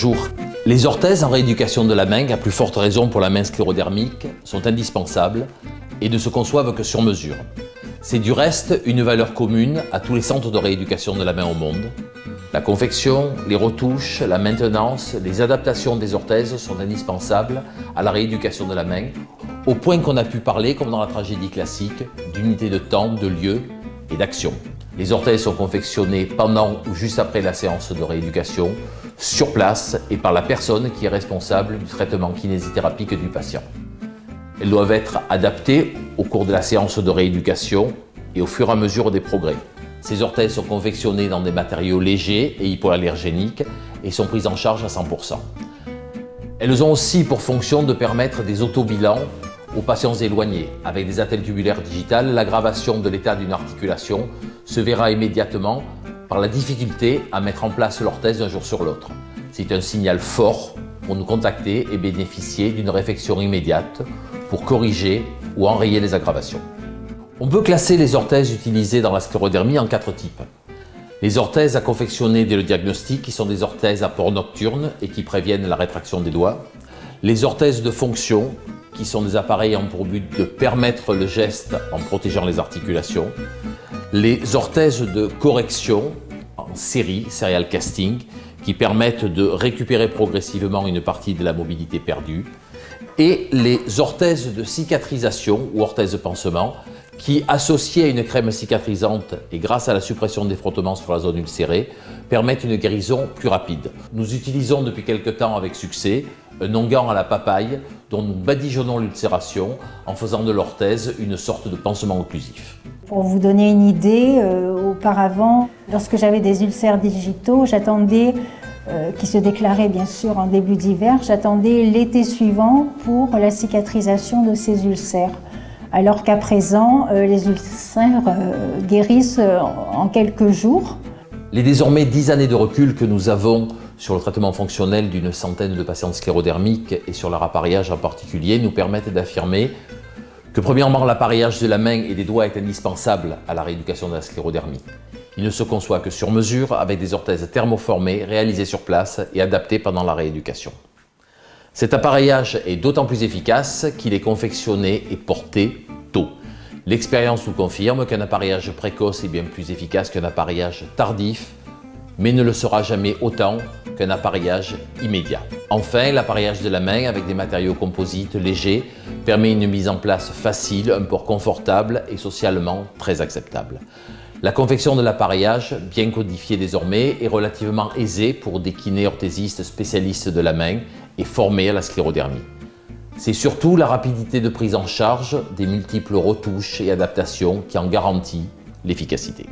Bonjour. Les orthèses en rééducation de la main, à plus forte raison pour la main sclérodermique, sont indispensables et ne se conçoivent que sur mesure. C'est du reste une valeur commune à tous les centres de rééducation de la main au monde. La confection, les retouches, la maintenance, les adaptations des orthèses sont indispensables à la rééducation de la main, au point qu'on a pu parler, comme dans la tragédie classique, d'unité de temps, de lieu et d'action. Les orthèses sont confectionnées pendant ou juste après la séance de rééducation, sur place et par la personne qui est responsable du traitement kinésithérapique du patient. Elles doivent être adaptées au cours de la séance de rééducation et au fur et à mesure des progrès. Ces orthèses sont confectionnées dans des matériaux légers et hypoallergéniques et sont prises en charge à 100%. Elles ont aussi pour fonction de permettre des autobilans aux patients éloignés. Avec des attelles tubulaires digitales, l'aggravation de l'état d'une articulation se verra immédiatement par la difficulté à mettre en place l'orthèse d'un jour sur l'autre. C'est un signal fort pour nous contacter et bénéficier d'une réflexion immédiate pour corriger ou enrayer les aggravations. On peut classer les orthèses utilisées dans la sclérodermie en 4 types. Les orthèses à confectionner dès le diagnostic, qui sont des orthèses à port nocturne et qui préviennent la rétraction des doigts. Les orthèses de fonction, qui sont des appareils ayant pour but de permettre le geste en protégeant les articulations. Les orthèses de correction en série, serial casting, qui permettent de récupérer progressivement une partie de la mobilité perdue. Et les orthèses de cicatrisation ou orthèses de pansement, qui, associées à une crème cicatrisante et grâce à la suppression des frottements sur la zone ulcérée, permettent une guérison plus rapide. Nous utilisons depuis quelque temps avec succès un onguent à la papaye dont nous badigeonnons l'ulcération en faisant de l'orthèse une sorte de pansement occlusif. Pour vous donner une idée, auparavant, lorsque j'avais des ulcères digitaux, j'attendais, qui se déclaraient bien sûr en début d'hiver, j'attendais l'été suivant pour la cicatrisation de ces ulcères. Alors qu'à présent, les ulcères guérissent en quelques jours. Les désormais 10 années de recul que nous avons sur le traitement fonctionnel d'une centaine de patients sclérodermiques et sur leur appareillage en particulier nous permettent d'affirmer que premièrement l'appareillage de la main et des doigts est indispensable à la rééducation de la sclérodermie. Il ne se conçoit que sur mesure avec des orthèses thermoformées réalisées sur place et adaptées pendant la rééducation. Cet appareillage est d'autant plus efficace qu'il est confectionné et porté tôt. L'expérience nous confirme qu'un appareillage précoce est bien plus efficace qu'un appareillage tardif, mais ne le sera jamais autant qu'un appareillage immédiat. Enfin, l'appareillage de la main avec des matériaux composites légers permet une mise en place facile, un port confortable et socialement très acceptable. La confection de l'appareillage, bien codifié désormais, est relativement aisée pour des kinés-orthésistes spécialistes de la main et formés à la sclérodermie. C'est surtout la rapidité de prise en charge des multiples retouches et adaptations qui en garantit l'efficacité.